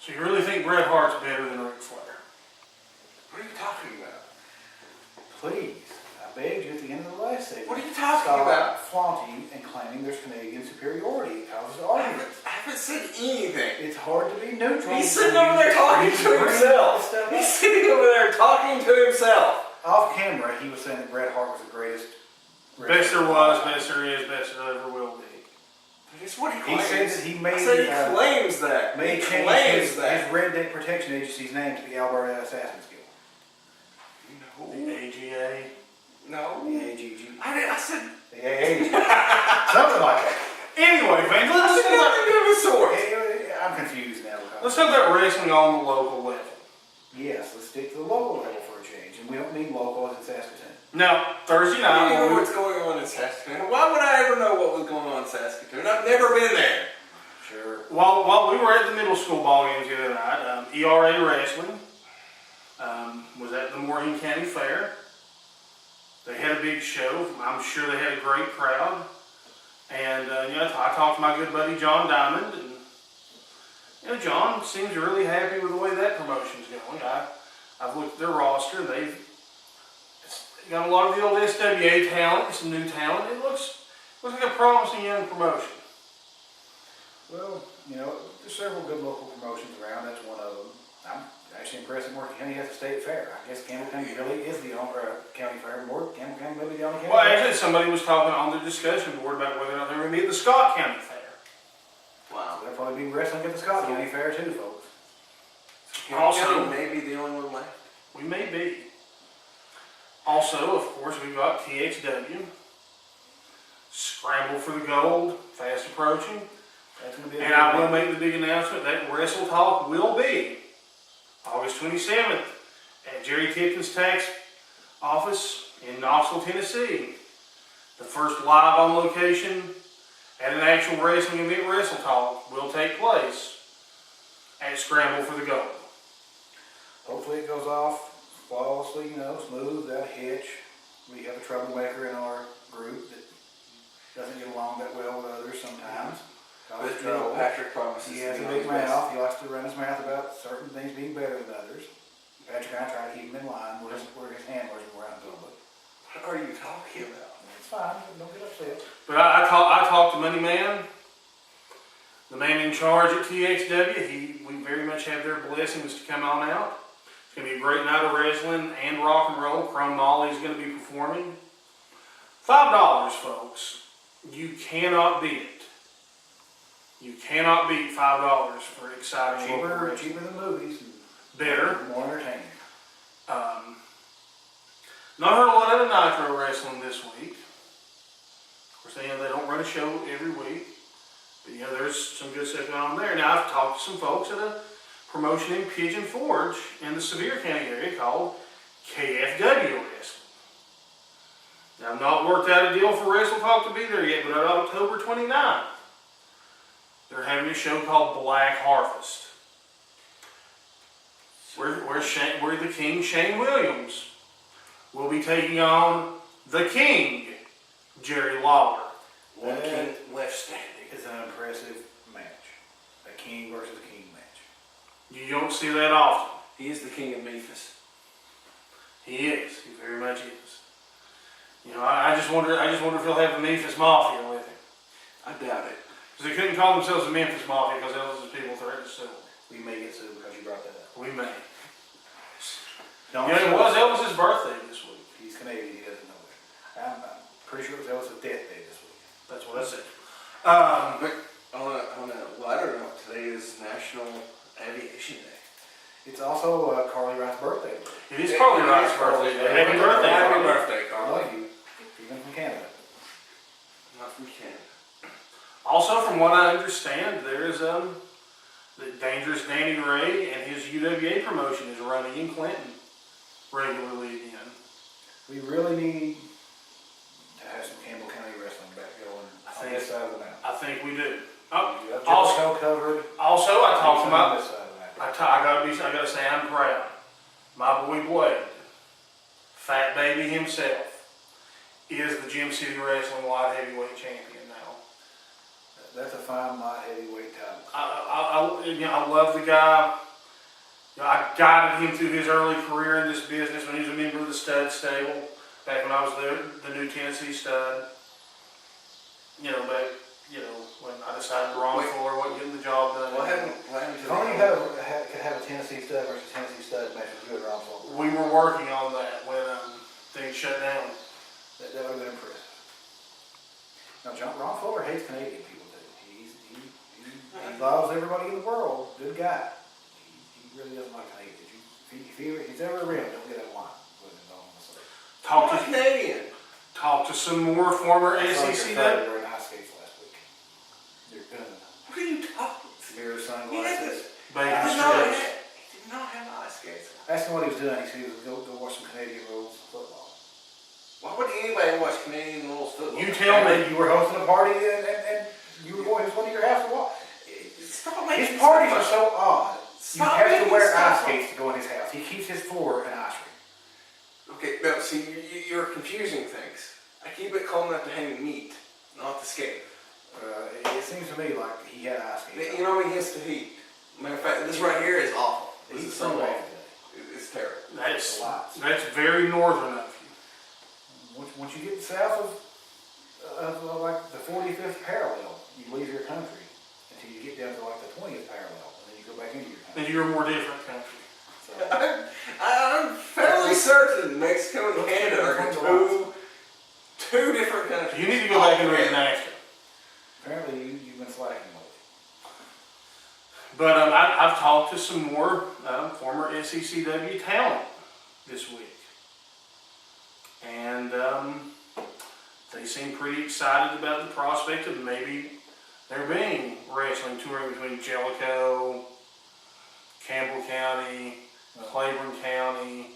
So you really think Bret Hart's better than Ric Flair? What are you talking about? Please, I begged you at the end of the last segment. What are you talking about? Stop flaunting and claiming there's Canadian superiority. It causes I arguments. haven't said anything. It's hard to be neutral. He's sitting over there talking to himself. He's sitting over there talking to himself. Off camera, he was saying that Bret Hart was the greatest. Best there was, best there is, best there ever will be. That's what he He claims. said that he made. I said he claims that. May He change claims his that. Redneck Protection Agency's name to the Alberta Assassin's Guild. The AGA. No. The AGG. I said. The AAG. Something like that. Anyway, fans, let's Nothing of the sort. I'm confused now. talk about wrestling on the local level. Yes, let's stick to the local level for a change, and we don't need local as in Saskatoon. Now, Thursday I night, don't know what's going on in Saskatoon. Why would I ever know what was going on in Saskatoon? I've never been there. Sure. while we were at the middle school ball games the other night, ERA Wrestling was at the Morgan County Fair. They had a big show. I'm sure they had a great crowd. And I talked to my good buddy John Diamond, and John seems really happy with the way that promotion's going. I've looked at their roster. They've got a lot of the old SWA talent, some new talent. It looks like a promising young promotion. Well, there's several good local promotions around. That's one of them. I'm actually impressed that Morgan County has a state fair. I guess Campbell County really is the only county fair. Campbell County may be the only county Well, fair. actually, somebody was talking on the discussion board about whether or not they were going to be at the Scott County Fair. Wow. So there'll probably be wrestling at the Scott County Fair too, folks. Also, maybe the only one left. We may be. Also, of course, we've got TXW. Scramble for the gold, fast approaching. That's going to be. And I will make the big announcement that Wrestletalk will be August 27th at Jerry Tipton's tax office in Knoxville, Tennessee. The first live on location at an actual wrestling event, Wrestletalk, will take place at Scramble for the Gold. Hopefully it goes off flawlessly, smooth, without a hitch. We have a troublemaker in our group that doesn't get along that well with others sometimes. But Patrick promises. He has a big mouth. He likes to run his mouth about certain things being better than others. Patrick and I try to keep him in line. We're his handlers when we're out in public. What are you talking about? It's fine. Don't get upset. But I talked to Money Man, the man in charge at TXW. We very much have their blessings to come on out. It's going to be a great night of wrestling and rock and roll. Chrome Molly's going to be performing. $5, folks. You cannot beat it. You cannot beat $5 for exciting local wrestling. Cheaper than movies. Better. More entertaining. Not heard a lot out of Nitro Wrestling this week. Of course, they don't run a show every week. But there's some good stuff going on there. Now, I've talked to some folks at a promotion in Pigeon Forge in the Sevier County area called KFW Wrestling. Now, I've not worked out a deal for Wrestletalk to be there yet, but on October 29th, they're having a show called Black Harvest. Where the King, Shane Williams, will be taking on the King, Jerry Lawler. One king left standing. It's an impressive match. A king versus a king match. You don't see that often. He is the king of Memphis. He is. He very much is. I just wonder if he'll have the Memphis Mafia with him. I doubt it. Because they couldn't call themselves the Memphis Mafia because those people threatened to sue them. We may get sued because you brought that up. We may. It was Elvis's birthday this week. He's Canadian. He doesn't know that. I'm pretty sure it was Elvis's death day this week. That's what I said. But on a lighter note, today is National Aviation Day. It's also Carly Wright's birthday. It is Carly Wright's birthday. Happy birthday, Happy Carly. birthday, I Carly. love you. Even from Canada. Not from Canada. Also, from what I understand, there's the Dangerous Danny Ray and his UWA promotion is running in Clinton regularly again. We really need to have some Campbell County wrestling back going on this side of the mountain. I think we do. Also covered. Also, I talked on about. this side of the mountain. I gotta say, I'm proud. My boy Blade, Fat Baby himself, is the Gym City Wrestling Light Heavyweight Champion now. That's a fine light heavyweight title. I love the guy. You know, I guided him through his early career in this business when he was a member of the Stud Stable, back when I was there, the New Tennessee Stud. You know, when I decided Ron Fuller wasn't getting the job done. What happened If to only you could have a Tennessee Stud versus Tennessee Stud match with you and Ron Fuller. We were working on that when things shut down. That would have been impressive. Now, Ron Fuller hates Canadian people too. He loves everybody in the world. Good guy. He really doesn't like Canadians. If he's ever around, don't get out of line with him. Talk to Canadian? Talk to some more former SEC. Wearing ice skates last week. They're good. What are you talking? Mirror sunglasses. Bacon He strips. did not have ice skates. Ask him what he was doing. He said he was go watch some Canadian rules football. Why would anybody watch Canadian rules football? You tell me. You were hosting a party and you were going. It was one of your house to watch. Stop making His parties are so odd. You Stop have to making wear stuff ice skates to go in his house. He keeps his floor an ice rink. Okay, no, see, you're confusing things. I keep it cold enough to hang meat, not the skate. It seems to me like he had ice skates. You know he gets the heat. Matter of fact, this right here is awful. This He's is so so bad awful. today. It's terrible. That's very northern of you. Once you get south of like the 45th parallel, you leave your country until you get down to like the 20th parallel, and then you go back into your country. And you're a more different country. So, I'm fairly certain Mexico and Canada are two different countries. You need to go back and read NAFTA. apparently you've been slacking lately. But I've talked to some more former SECW talent this week. And they seem pretty excited about the prospect of maybe there being wrestling touring between Jellicoe, Campbell County, Claiborne County.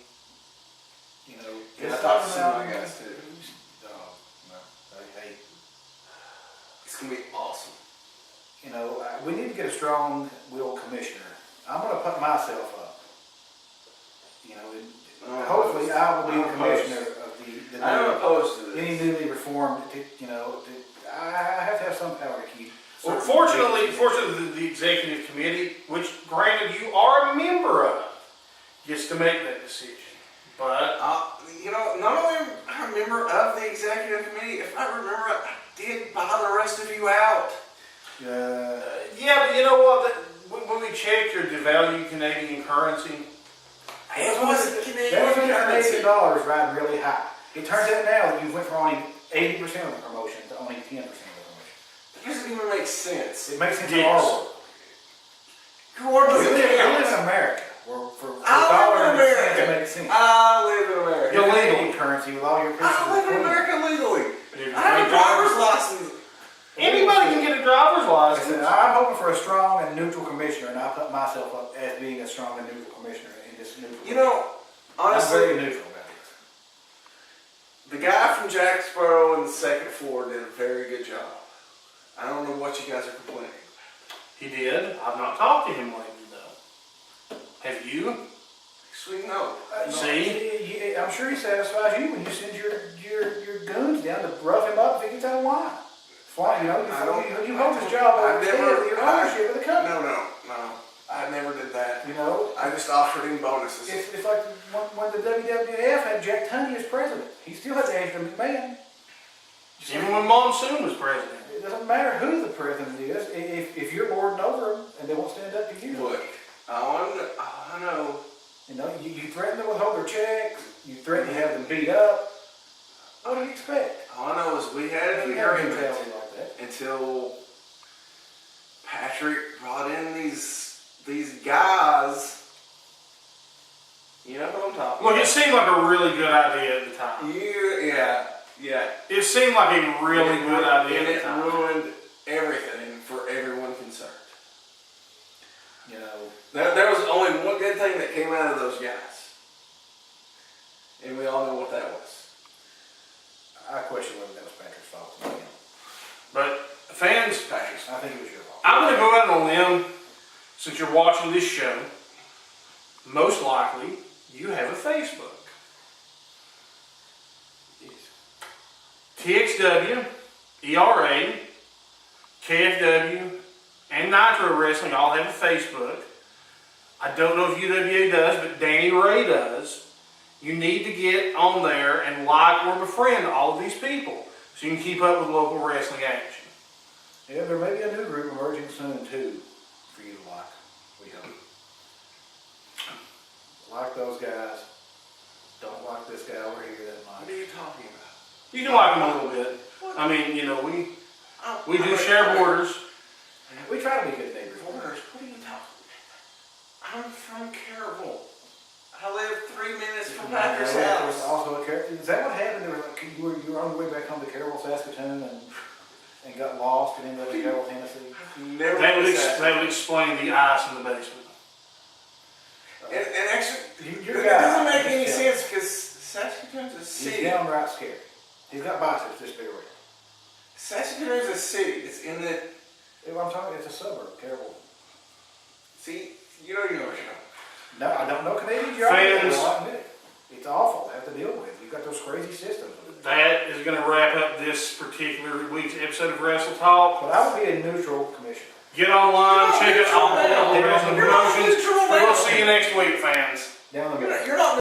You know, Yeah, I talked to some of my guys too. Hey, It's gonna be awesome. you know, we need to get a strong-willed commissioner. I'm going to put myself up. You know, hopefully I will be the commissioner of the I'm opposed to this. any newly reformed. I have to have some power to keep. Well, fortunately, the executive committee, which granted you are a member of, gets to make that decision. But not only am I a member of the executive committee, if I remember, I did buy the rest of you out. yeah, but you know what? When we checked your devalued Canadian currency, It wasn't Canadian That was currency. Canadian dollars riding really high. It turns out now that you went from only 80% of the promotion to only 10% of the promotion. It doesn't even make sense. It makes sense in Yes. our world. Your word We doesn't live in count. America. Where for I live dollars in and cents America. makes sense. I live in America. Your Canadian currency with all your pieces I live of in coin. America legally. if I have a driver's license. anybody can get a driver's I said, license. I'm hoping for a strong and neutral commissioner, and I put myself up as being a strong and neutral commissioner in this neutral. You know, I'm honestly, very neutral about this. the guy from Jacksboro in the second floor did a very good job. I don't know what you guys are complaining. He did. I've not talked to him lately, though. Have you? Sweet no. See? I'm sure he satisfies you when you send your goons down to rough him up if he gets out of line. Fine, you hold his job over his head with your ownership of the company. No. I never did that. You know, I just offered him bonuses. it's like when the WWF had Jack Tunney as president. He still had Angela McMahon. Even when Monsoon was president. It doesn't matter who the president is. If you're lording over them and they won't stand up to you. Look, I know. You know, you threaten them with hold their checks. You threaten to have them beat up. What do you expect? All I know is we had an You have agreement mentality like that. until Patrick brought in these guys. You know what I'm talking Look, about? it seemed like a really good idea at the time. Yeah. It seemed like a really good idea And at the it time. ruined everything for everyone concerned. You know, There was only one good thing that came out of those guys. And we all know what that was. I question whether that was Patrick's fault. But fans, Patrick's. I think it was your fault. I'm going to go out on a limb, since you're watching this show, most likely you have a Facebook. TXW, ERA, KFW, and Nitro Wrestling all have a Facebook. I don't know if UWA does, but Danny Ray does. You need to get on there and like or befriend all of these people so you can keep up with local wrestling action. Yeah, there may be a new group emerging soon too, for you to like, we hope. Like those guys. Don't like this guy over here that What much. are you talking about? You can like them a little bit. I mean, you know, we do share borders. We try to be good neighbors. Borders? What are you talking about? I'm from Carrollville. I live 3 minutes from Packers' There was house. also a is that what happened? There was like, you were on the way back home to Carroll, Saskatoon, and got lost and ended up in Carroll, Tennessee. Never That been would, to Saskatoon. that would explain the ice in the basement. And actually, Your it doesn't guy, make any he's sense because Saskatoon's a He's city. downright scary. He's got biceps this big around. Saskatoon's a city. It's in the. I'm talking, it's a suburb, Carroll. See, you know what you're talking about. No, I don't know Canadian geography. Fans. Well, I admit it. It's awful to have to deal with. You've got those crazy systems. That is going to wrap up this particular week's episode of Wrestletalk. But I would be a neutral commissioner. Get online, check out all the You're not local wrestling neutral, promotions. man. We'll see you next week, fans. Down the middle. You're not